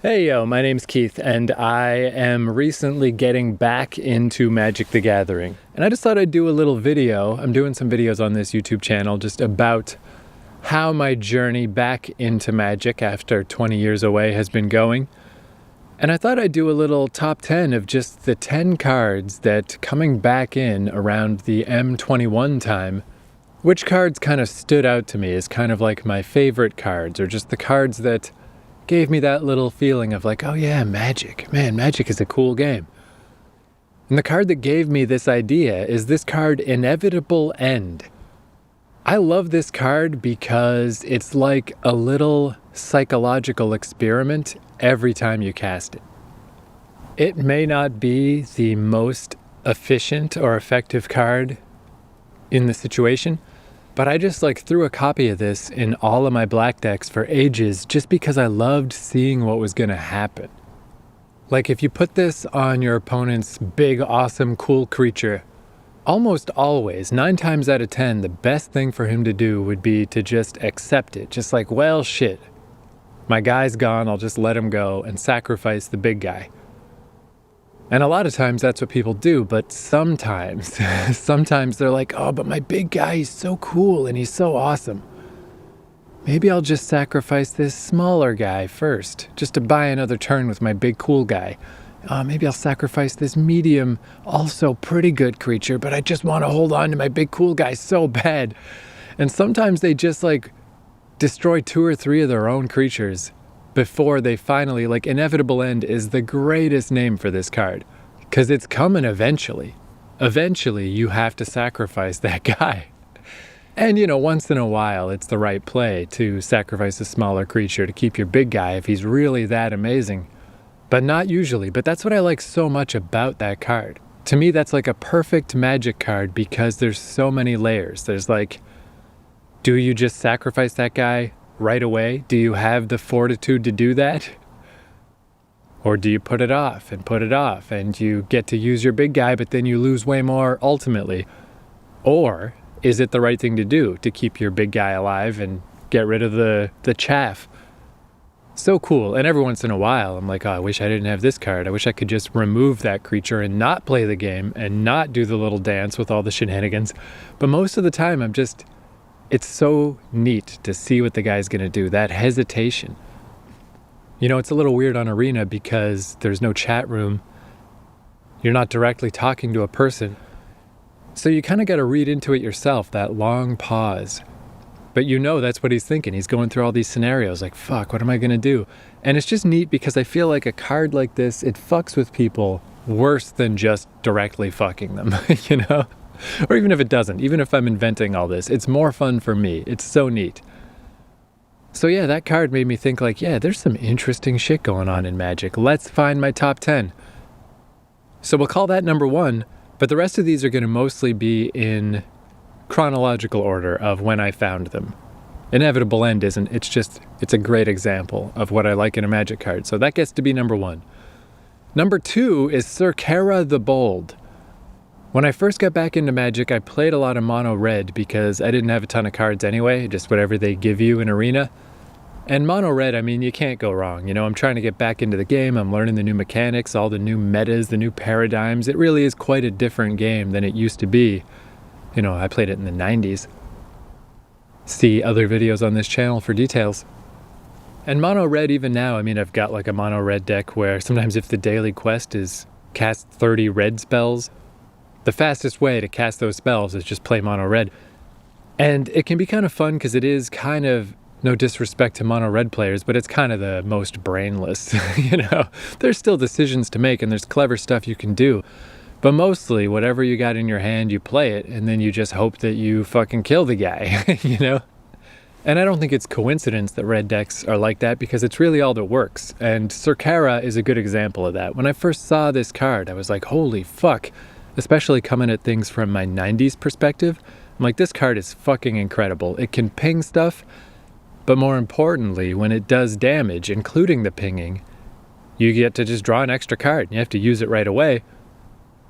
Hey yo, my name's Keith, and I am recently getting back into Magic the Gathering. And I just thought I'd do a little video. I'm doing some videos on this YouTube channel just about how my journey back into Magic after 20 years away has been going. And I thought I'd do a little top 10 of just the 10 cards that, coming back in around the M21 time, which cards kind of stood out to me as kind of like my favorite cards, or just the cards that gave me that little feeling of like, oh yeah, Magic. Man, Magic is a cool game. And the card that gave me this idea is this card, Inevitable End. I love this card because it's like a little psychological experiment every time you cast it. It may not be the most efficient or effective card in the situation, but I just threw a copy of this in all of my black decks for ages just because I loved seeing what was going to happen. Like if you put this on your opponent's big, awesome, cool creature, almost always, 9 times out of 10, the best thing for him to do would be to just accept it. Just like, well, shit. My guy's gone, I'll just let him go and sacrifice the big guy. And a lot of times that's what people do, but sometimes they're like, oh, but my big guy, he's so cool and he's so awesome. Maybe I'll just sacrifice this smaller guy first, just to buy another turn with my big cool guy. Maybe I'll sacrifice this medium, also pretty good creature, but I just want to hold on to my big cool guy so bad. And sometimes they just destroy 2 or 3 of their own creatures before they finally, Inevitable End is the greatest name for this card, because it's coming eventually. Eventually, you have to sacrifice that guy. And, once in a while, it's the right play to sacrifice a smaller creature to keep your big guy if he's really that amazing. But not usually. But that's what I like so much about that card. To me, that's like a perfect Magic card because there's so many layers. There's do you just sacrifice that guy right away? Do you have the fortitude to do that? Or do you put it off and you get to use your big guy, but then you lose way more ultimately? Or is it the right thing to do to keep your big guy alive and get rid of the chaff? So cool. And every once in a while, I'm like, oh, I wish I didn't have this card. I wish I could just remove that creature and not play the game and not do the little dance with all the shenanigans. But most of the time, it's so neat to see what the guy's going to do, that hesitation. It's a little weird on Arena because there's no chat room. You're not directly talking to a person. So you kind of got to read into it yourself, that long pause. But that's what he's thinking. He's going through all these scenarios like, fuck, what am I going to do? And it's just neat because I feel like a card like this, it fucks with people worse than just directly fucking them, Or even if it doesn't, even if I'm inventing all this, it's more fun for me. It's so neat. So yeah, that card made me think there's some interesting shit going on in Magic. Let's find my top 10. So we'll call that number 1, but the rest of these are going to mostly be in chronological order of when I found them. Inevitable End isn't, it's a great example of what I like in a Magic card. So that gets to be number 1. Number 2 is Circara the Bold. When I first got back into Magic, I played a lot of mono red because I didn't have a ton of cards anyway, just whatever they give you in Arena. And mono red, you can't go wrong. I'm trying to get back into the game. I'm learning the new mechanics, all the new metas, the new paradigms. It really is quite a different game than it used to be. I played it in the 90s. See other videos on this channel for details. And mono red, even now, I've got a mono red deck where sometimes if the daily quest is cast 30 red spells, the fastest way to cast those spells is just play mono red. And it can be kind of fun because it is kind of, no disrespect to mono red players, but it's kind of the most brainless, There's still decisions to make and there's clever stuff you can do. But mostly, whatever you got in your hand, you play it, and then you just hope that you fucking kill the guy, And I don't think it's coincidence that red decks are like that because it's really all that works. And Circara is a good example of that. When I first saw this card, I was like, holy fuck. Especially coming at things from my 90s perspective. I'm like, this card is fucking incredible. It can ping stuff, but more importantly, when it does damage, including the pinging, you get to just draw an extra card. You have to use it right away.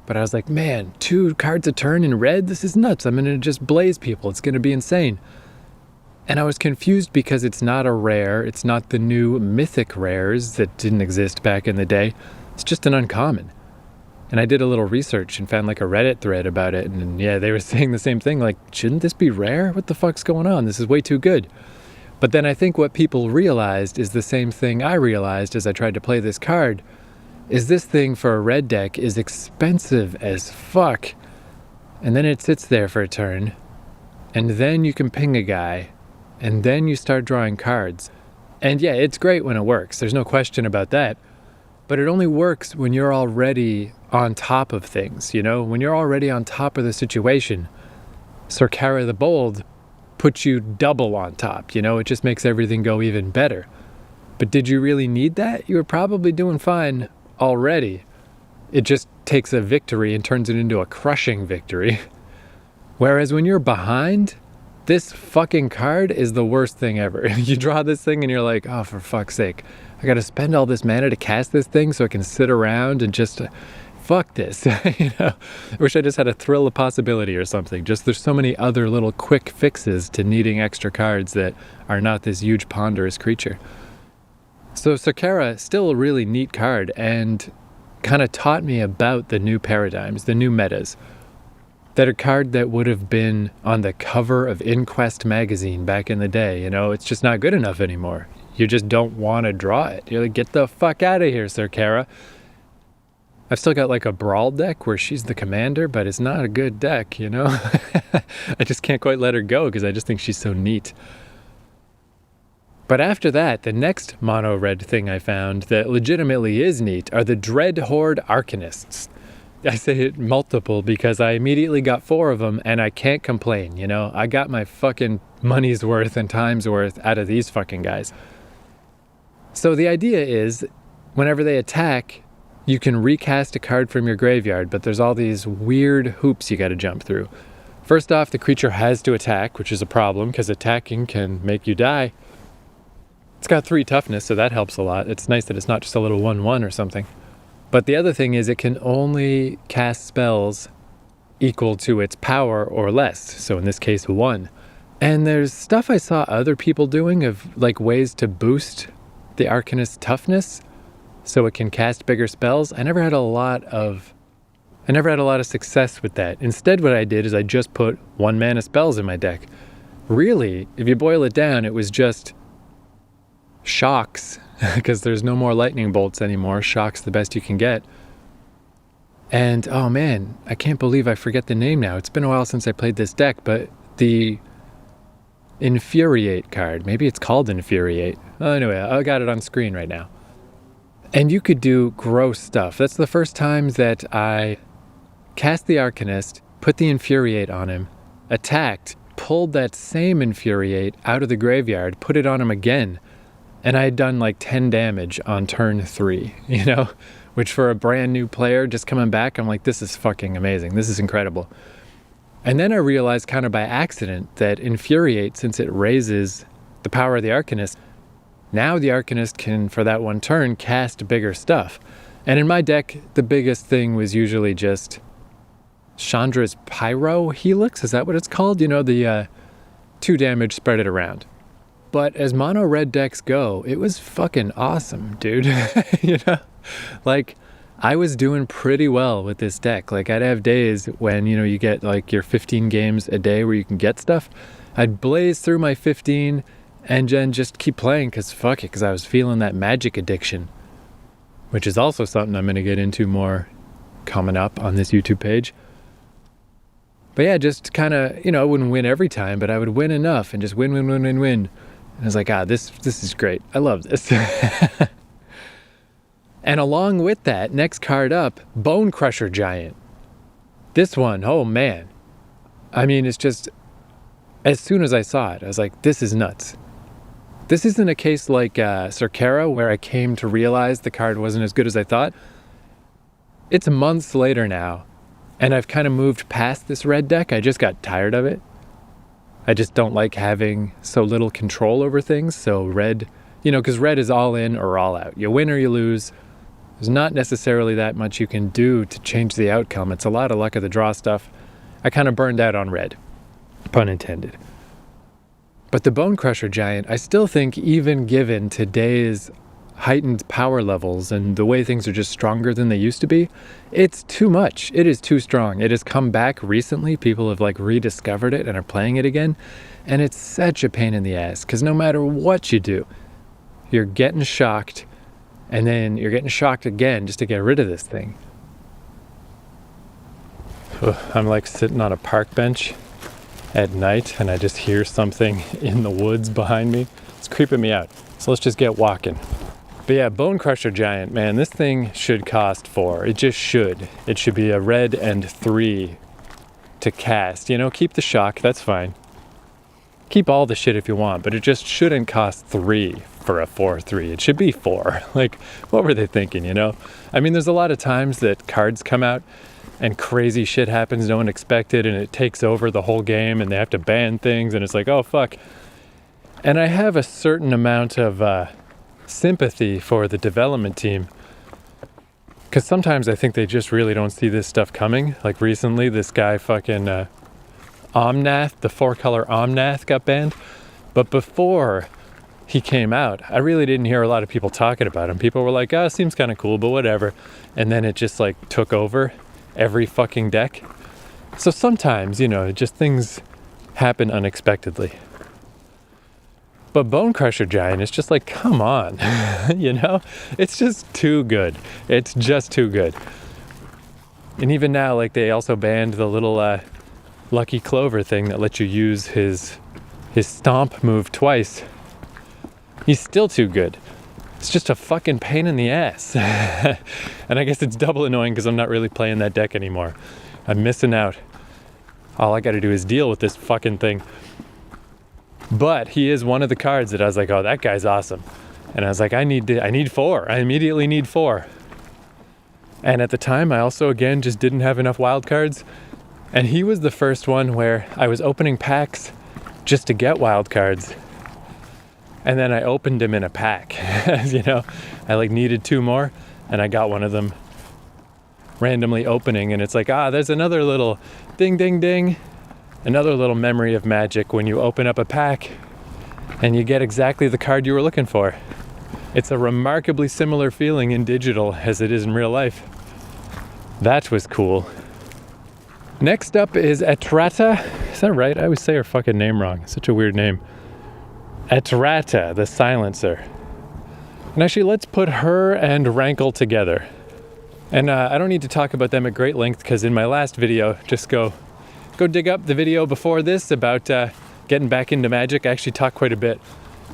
But I was like, man, 2 cards a turn in red? This is nuts. I'm going to just blaze people. It's going to be insane. And I was confused because it's not a rare, it's not the new mythic rares that didn't exist back in the day. It's just an uncommon. And I did a little research and found like a Reddit thread about it, and yeah, they were saying the same thing, like, shouldn't this be rare? What the fuck's going on? This is way too good. But then I think what people realized is the same thing I realized as I tried to play this card, is this thing for a red deck is expensive as fuck. And then it sits there for a turn, and then you can ping a guy, and then you start drawing cards. And yeah, it's great when it works, there's no question about that. But it only works when you're already on top of things, you know? When you're already on top of the situation. Sorcara the Bold puts you double on top, you know? It just makes everything go even better. But did you really need that? You were probably doing fine already. It just takes a victory and turns it into a crushing victory. Whereas when you're behind, this fucking card is the worst thing ever. You draw this thing and you're like, oh, for fuck's sake. I gotta spend all this mana to cast this thing so I can sit around and just fuck this. You know, I wish I just had a thrill of possibility or something. Just there's so many other little quick fixes to needing extra cards that are not this huge ponderous creature. So Sorcara, still a really neat card, and kind of taught me about the new paradigms, the new metas. That a card that would have been on the cover of Inquest magazine back in the day, you know, it's just not good enough anymore. You just don't want to draw it. You're like, get the fuck out of here, Sorcara. I've still got like a Brawl deck where she's the commander, but it's not a good deck, you know? I just can't quite let her go because I just think she's so neat. But after that, the next mono red thing I found that legitimately is neat are the Dread Horde Arcanists. I say it multiple because I immediately got 4 of them and I can't complain, you know? I got my fucking money's worth and time's worth out of these fucking guys. So the idea is, whenever they attack, you can recast a card from your graveyard, but there's all these weird hoops you gotta jump through. First off, the creature has to attack, which is a problem, because attacking can make you die. It's got 3 toughness, so that helps a lot. It's nice that it's not just a little 1/1 or something. But the other thing is it can only cast spells equal to its power or less, so in this case 1. And there's stuff I saw other people doing of like ways to boost the Arcanist's toughness so it can cast bigger spells. I never had a lot of success with that. Instead, what I did is I just put 1 mana spells in my deck. Really, if you boil it down, it was just shocks, because there's no more lightning bolts anymore. Shock's the best you can get. And oh man, I can't believe I forget the name now. It's been a while since I played this deck, but the Infuriate card, maybe it's called Infuriate. Anyway, I got it on screen right now. And you could do gross stuff. That's the first time that I cast the Arcanist, put the Infuriate on him, attacked, pulled that same Infuriate out of the graveyard, put it on him again, and I had done like 10 damage on turn 3, you know? Which for a brand new player just coming back, I'm like, this is fucking amazing. This is incredible. And then I realized kind of by accident that Infuriate, since it raises the power of the Arcanist, now the Arcanist can, for that 1 turn, cast bigger stuff. And in my deck, the biggest thing was usually just Chandra's Pyro Helix, is that what it's called? You know, the 2 damage, spread it around. But as mono red decks go, it was fucking awesome, dude. You know? Like, I was doing pretty well with this deck. Like, I'd have days when, you know, you get like your 15 games a day where you can get stuff. I'd blaze through my 15 and then just keep playing because fuck it, because I was feeling that magic addiction, which is also something I'm going to get into more coming up on this YouTube page. But yeah, just kind of, you know, I wouldn't win every time, but I would win enough and just win. And I was like, this is great. I love this. And along with that, next card up, Bone Crusher Giant. This one, oh man. I mean, it's just, as soon as I saw it, I was like, this is nuts. This isn't a case like Sorcara, where I came to realize the card wasn't as good as I thought. It's months later now, and I've kind of moved past this red deck. I just got tired of it. I just don't like having so little control over things. So red, you know, because red is all in or all out. You win or you lose. There's not necessarily that much you can do to change the outcome. It's a lot of luck of the draw stuff. I kind of burned out on red, pun intended. But the Bone Crusher Giant, I still think, even given today's heightened power levels and the way things are just stronger than they used to be, it's too much. It is too strong. It has come back recently. People have like rediscovered it and are playing it again. And it's such a pain in the ass because no matter what you do, you're getting shocked and then you're getting shocked again just to get rid of this thing. I'm like sitting on a park bench at night and I just hear something in the woods behind me. It's creeping me out. So let's just get walking. But yeah, Bone Crusher Giant, man, this thing should cost 4. It just should. It should be a red and 3 to cast. You know, keep the shock, that's fine. Keep all the shit if you want, but it just shouldn't cost 3 for a 4/3. It should be 4. Like, what were they thinking, you know? I mean, there's a lot of times that cards come out and crazy shit happens no one expected and it takes over the whole game and they have to ban things and it's like, oh, fuck. And I have a certain amount of sympathy for the development team because sometimes I think they just really don't see this stuff coming. Like recently, this guy fucking Omnath, the 4-color Omnath got banned. But before he came out, I really didn't hear a lot of people talking about him. People were like, oh, seems kind of cool, but whatever. And then it just like took over every fucking deck. So sometimes, you know, just things happen unexpectedly. But Bone Crusher Giant is just like, come on, you know? It's just too good. It's just too good. And even now, like, they also banned the little Lucky Clover thing that lets you use his stomp move twice. He's still too good. It's just a fucking pain in the ass. And I guess it's double annoying because I'm not really playing that deck anymore. I'm missing out. All I gotta do is deal with this fucking thing. But he is one of the cards that I was like, oh, that guy's awesome. And I was like, I need 4. I immediately need 4. And at the time, I also, again, just didn't have enough wild cards. And he was the first one where I was opening packs just to get wild cards. And then I opened them in a pack. You know, I like needed 2 more and I got one of them randomly opening. And it's like, there's another little ding, ding, ding. Another little memory of Magic when you open up a pack and you get exactly the card you were looking for. It's a remarkably similar feeling in digital as it is in real life. That was cool. Next up is Etrata. Is that right? I always say her fucking name wrong. Such a weird name. Etrata, the Silencer. And actually, let's put her and Rankle together. And I don't need to talk about them at great length because in my last video, just go dig up the video before this about getting back into Magic. I actually talked quite a bit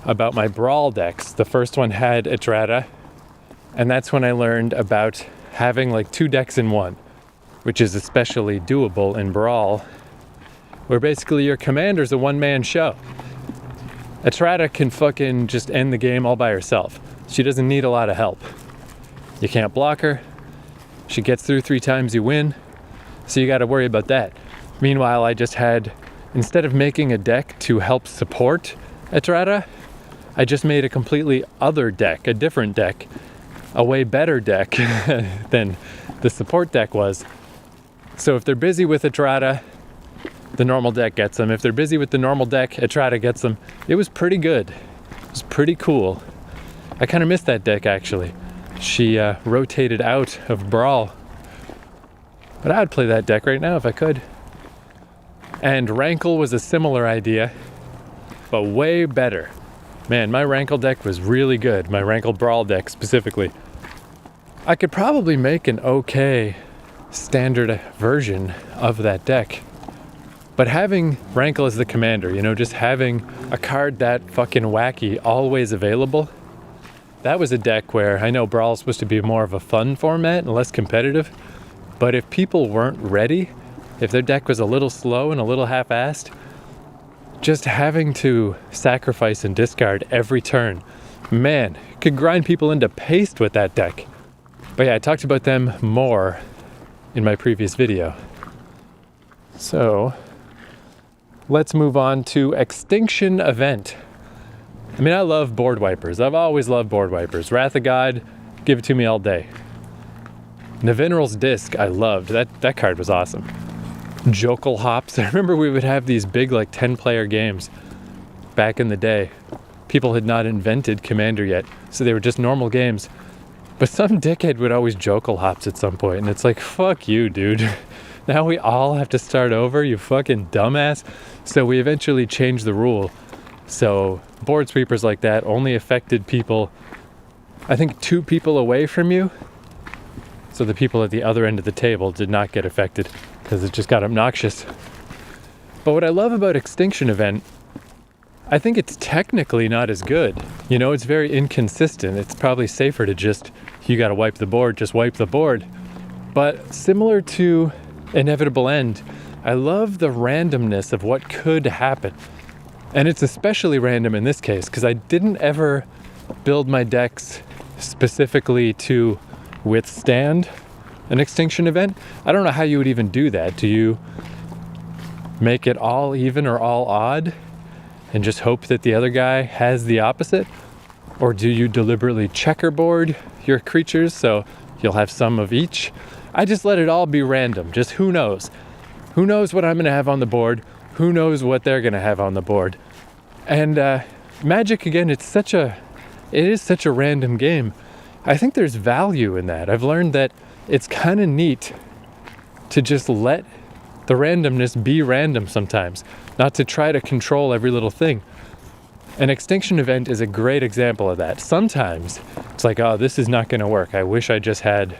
about my Brawl decks. The first one had Etrata, and that's when I learned about having like 2 decks in one, which is especially doable in Brawl, where basically your commander's a one-man show. Etrata can fucking just end the game all by herself. She doesn't need a lot of help. You can't block her. She gets through 3 times, you win. So you gotta worry about that. Meanwhile, I just had, instead of making a deck to help support Etrata, I just made a completely other deck, a different deck, a way better deck than the support deck was. So if they're busy with Etrata, the normal deck gets them. If they're busy with the normal deck, Etrata gets them. It was pretty good. It was pretty cool. I kind of missed that deck, actually. She rotated out of Brawl. But I'd play that deck right now if I could. And Rankle was a similar idea, but way better. Man, my Rankle deck was really good. My Rankle Brawl deck specifically. I could probably make an okay standard version of that deck. But having Rankle as the commander, you know, just having a card that fucking wacky always available, that was a deck where I know Brawl is supposed to be more of a fun format and less competitive, but if people weren't ready, if their deck was a little slow and a little half-assed, just having to sacrifice and discard every turn, man, could grind people into paste with that deck. But yeah, I talked about them more in my previous video. So, let's move on to Extinction Event. I mean, I love board wipers. I've always loved board wipers. Wrath of God, give it to me all day. Navinral's Disc, I loved. That card was awesome. Jokal Hops. I remember we would have these big, like, 10-player games back in the day. People had not invented Commander yet, so they were just normal games. But some dickhead would always jokel hops at some point, and it's like, fuck you, dude. Now we all have to start over, you fucking dumbass. So we eventually changed the rule. So board sweepers like that only affected people, I think 2 people away from you. So the people at the other end of the table did not get affected because it just got obnoxious. But what I love about Extinction Event, I think it's technically not as good. You know, it's very inconsistent. It's probably safer to just, you gotta wipe the board, just wipe the board. But similar to Inevitable End, I love the randomness of what could happen. And it's especially random in this case because I didn't ever build my decks specifically to withstand an extinction event. I don't know how you would even do that. Do you make it all even or all odd and just hope that the other guy has the opposite? Or do you deliberately checkerboard your creatures so you'll have some of each? I just let it all be random. Just who knows? Who knows what I'm going to have on the board? Who knows what they're going to have on the board? And Magic, again, it is such a random game. I think there's value in that. I've learned that it's kind of neat to just let the randomness be random sometimes, not to try to control every little thing. An Extinction Event is a great example of that. Sometimes it's like, oh, this is not going to work. I wish I just had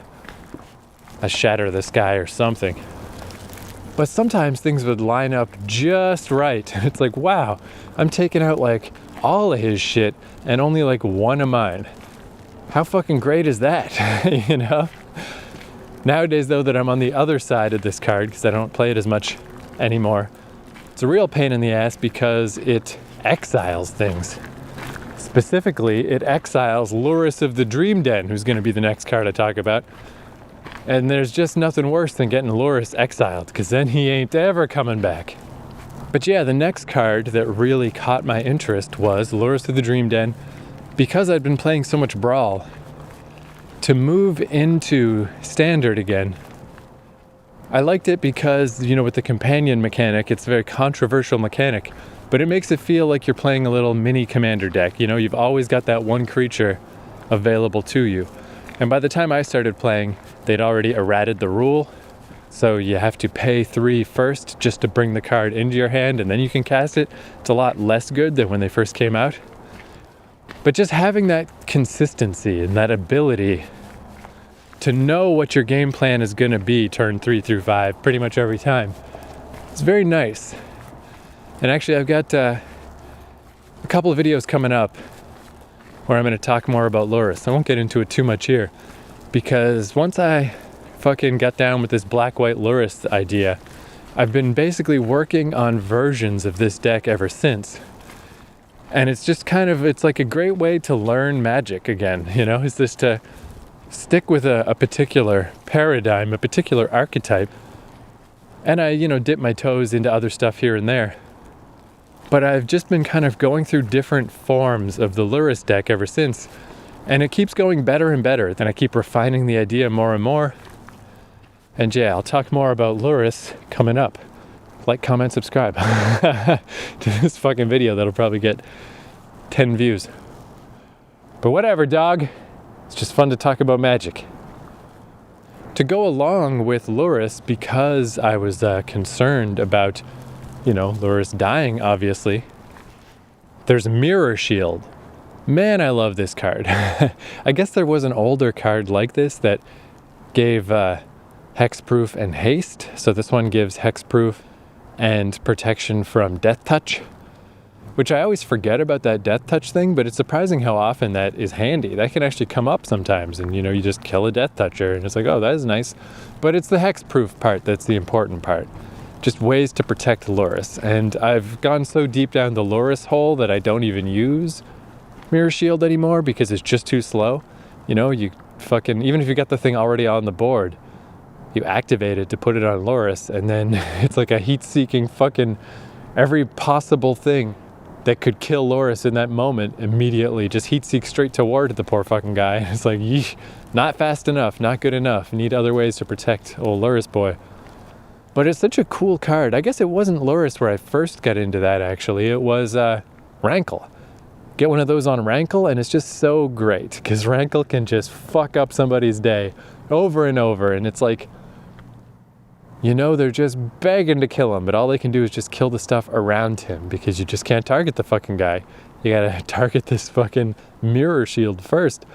a Shatter the Sky or something. But sometimes things would line up just right. It's like, wow, I'm taking out like all of his shit and only like one of mine. How fucking great is that? You know? Nowadays, though, that I'm on the other side of this card, because I don't play it as much anymore, it's a real pain in the ass because it exiles things. Specifically, it exiles Lurrus of the Dream Den, who's going to be the next card I talk about. And there's just nothing worse than getting Lurrus exiled, because then he ain't ever coming back. But yeah, the next card that really caught my interest was Lurrus of the Dream Den. Because I'd been playing so much Brawl, to move into Standard again, I liked it because, you know, with the companion mechanic, it's a very controversial mechanic, but it makes it feel like you're playing a little mini Commander deck. You know, you've always got that one creature available to you. And by the time I started playing, they'd already errated the rule, so you have to pay 3 first just to bring the card into your hand, and then you can cast it. It's a lot less good than when they first came out. But just having that consistency and that ability to know what your game plan is going to be turn 3 through 5 pretty much every time, it's very nice. And actually, I've got a couple of videos coming up where I'm going to talk more about Lurrus. I won't get into it too much here, because once I fucking got down with this black-white Lurrus idea, I've been basically working on versions of this deck ever since. And it's just kind of, it's like a great way to learn Magic again, you know, is this to stick with a particular paradigm, a particular archetype. And I, you know, dip my toes into other stuff here and there. But I've just been kind of going through different forms of the Lurrus deck ever since. And it keeps going better and better. And I keep refining the idea more and more. And yeah, I'll talk more about Lurrus coming up. Like, comment, subscribe to this fucking video that'll probably get 10 views. But whatever, dog. It's just fun to talk about Magic. To go along with Lurrus, because I was concerned about, you know, Lurrus dying, obviously, there's Mirror Shield. Man, I love this card. I guess there was an older card like this that gave hexproof and haste. So this one gives hexproof and protection from Death Touch, which I always forget about that Death Touch thing, but it's surprising how often that is handy. That can actually come up sometimes, and you know, you just kill a Death Toucher, and it's like, oh, that is nice. But it's the hexproof part that's the important part. Just ways to protect Lurrus. And I've gone so deep down the Lurrus hole that I don't even use Mirror Shield anymore because it's just too slow. You know, you fucking, even if you got the thing already on the board, you activate it to put it on Lurrus, and then it's like a heat-seeking fucking every possible thing that could kill Lurrus in that moment immediately just heat-seek straight toward the poor fucking guy. It's like, yeesh, not fast enough, not good enough. Need other ways to protect old Lurrus boy. But it's such a cool card. I guess it wasn't Lurrus where I first got into that, actually. It was Rankle. Get one of those on Rankle, and it's just so great, because Rankle can just fuck up somebody's day over and over, and it's like, you know, they're just begging to kill him, but all they can do is just kill the stuff around him, because you just can't target the fucking guy. You gotta target this fucking mirror shield first.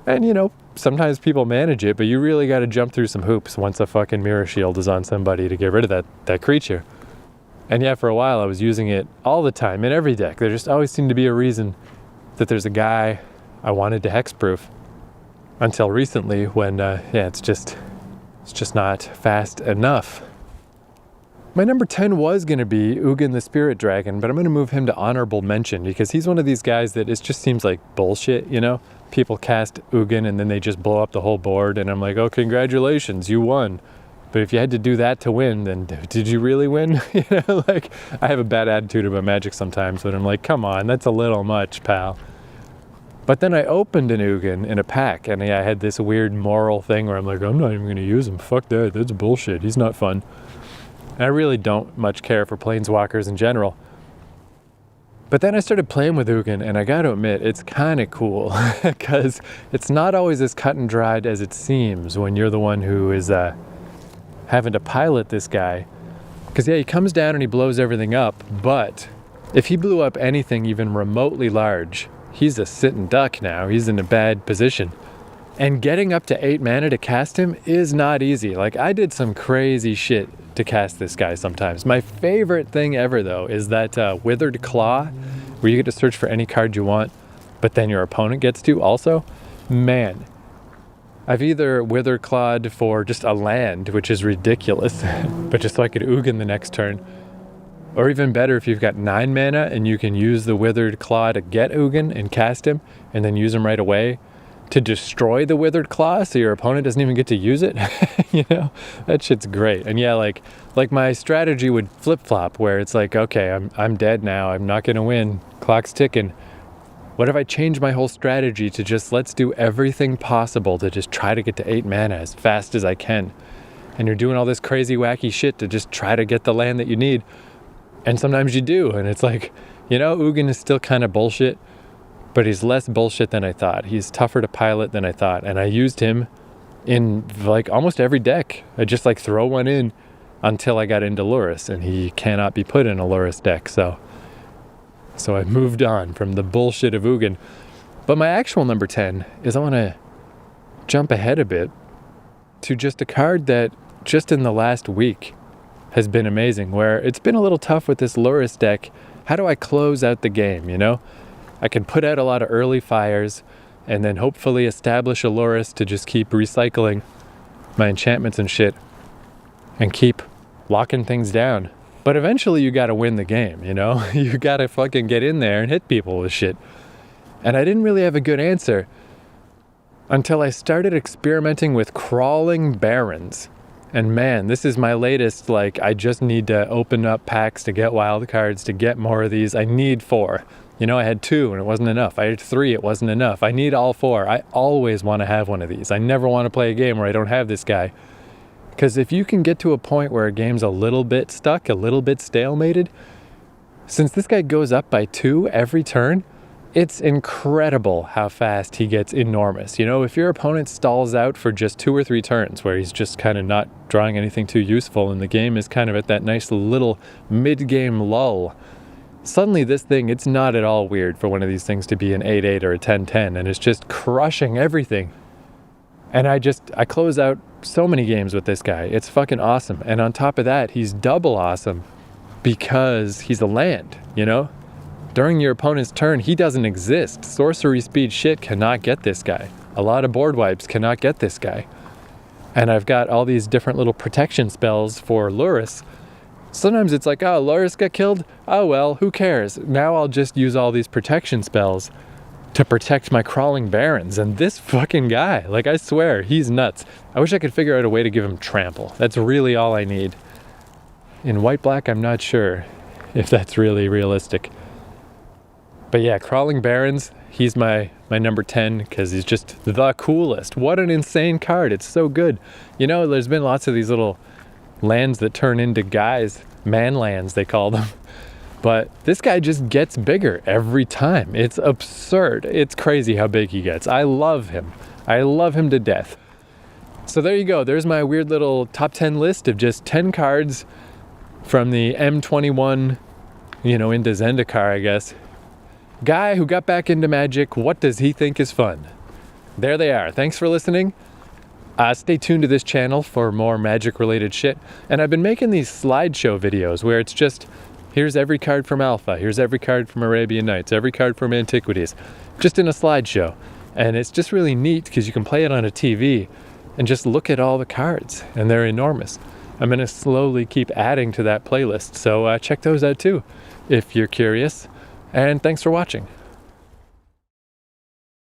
And, you know, sometimes people manage it, but you really gotta jump through some hoops once a fucking mirror shield is on somebody to get rid of that creature. And yeah, for a while I was using it all the time in every deck. There just always seemed to be a reason that there's a guy I wanted to hexproof. Until recently when, it's just not fast enough. My number 10 was going to be Ugin the Spirit Dragon, but I'm going to move him to honorable mention because he's one of these guys that it just seems like bullshit, you know? People cast Ugin and then they just blow up the whole board and I'm like, oh, congratulations, you won. But if you had to do that to win, then did you really win? You know, like, I have a bad attitude about Magic sometimes, but I'm like, come on, that's a little much, pal. But then I opened an Ugin in a pack, and I had this weird moral thing where I'm like, I'm not even going to use him. Fuck that, that's bullshit, he's not fun. And I really don't much care for Planeswalkers in general. But then I started playing with Ugin, and I gotta admit, it's kind of cool, because it's not always as cut and dried as it seems when you're the one who is having to pilot this guy. Because yeah, he comes down and he blows everything up, but if he blew up anything even remotely large, he's a sitting duck now. He's in a bad position. And getting up to 8 mana to cast him is not easy. Like, I did some crazy shit to cast this guy sometimes. My favorite thing ever, though, is that Withered Claw, where you get to search for any card you want, but then your opponent gets to also. Man, I've either Withered Clawed for just a land, which is ridiculous, but just so I could Ugin the next turn. Or even better, if you've got 9 mana and you can use the Withered Claw to get Ugin and cast him, and then use him right away to destroy the Withered Claw so your opponent doesn't even get to use it. You know, that shit's great. And yeah, like my strategy would flip-flop where it's like, okay, I'm dead now, I'm not gonna win, clock's ticking. What if I change my whole strategy to just let's do everything possible to just try to get to 8 mana as fast as I can? And you're doing all this crazy wacky shit to just try to get the land that you need. And sometimes you do, and it's like, you know, Ugin is still kind of bullshit, but he's less bullshit than I thought. He's tougher to pilot than I thought, and I used him in like almost every deck. I just like throw one in until I got into Lurrus, and he cannot be put in a Lurrus deck, so I moved on from the bullshit of Ugin. But my actual number 10 is I want to jump ahead a bit to just a card that just in the last week has been amazing, where it's been a little tough with this Lurrus deck. How do I close out the game, you know? I can put out a lot of early fires and then hopefully establish a Lurrus to just keep recycling my enchantments and shit and keep locking things down. But eventually you gotta win the game, you know? You gotta fucking get in there and hit people with shit. And I didn't really have a good answer until I started experimenting with Crawling Barrens. And man, this is my latest, like, I just need to open up packs to get wild cards, to get more of these. I need 4. You know, I had 2 and it wasn't enough. I had 3, it wasn't enough. I need all 4. I always want to have one of these. I never want to play a game where I don't have this guy. Because if you can get to a point where a game's a little bit stuck, a little bit stalemated, since this guy goes up by 2 every turn, it's incredible how fast he gets enormous. You know, if your opponent stalls out for just 2 or 3 turns where he's just kind of not drawing anything too useful and the game is kind of at that nice little mid-game lull, suddenly this thing, it's not at all weird for one of these things to be an 8-8 or a 10-10, and it's just crushing everything. And I close out so many games with this guy. It's fucking awesome. And on top of that, he's double awesome because he's a land, you know? During your opponent's turn, he doesn't exist. Sorcery speed shit cannot get this guy. A lot of board wipes cannot get this guy. And I've got all these different little protection spells for Lurrus. Sometimes it's like, oh, Lurrus got killed? Oh well, who cares? Now I'll just use all these protection spells to protect my Crawling Barrens. And this fucking guy, like, I swear, he's nuts. I wish I could figure out a way to give him trample. That's really all I need. In white-black, I'm not sure if that's really realistic. But yeah, Crawling Barrens, he's my number 10 because he's just the coolest. What an insane card. It's so good. You know, there's been lots of these little lands that turn into guys, man lands they call them, But this guy just gets bigger every time. It's absurd. It's crazy how big he gets. I love him. I love him to death. So there you go. There's my weird little top 10 list of just 10 cards from the M21, into Zendikar, I guess. Guy who got back into Magic, what does he think is fun? There they are. Thanks for listening. Stay tuned to this channel for more Magic related shit. And I've been making these slideshow videos where it's just, here's every card from Alpha, here's every card from Arabian Nights, every card from Antiquities, just in a slideshow. And it's just really neat because you can play it on a TV and just look at all the cards, and they're enormous. I'm going to slowly keep adding to that playlist, so check those out too if you're curious. And thanks for watching.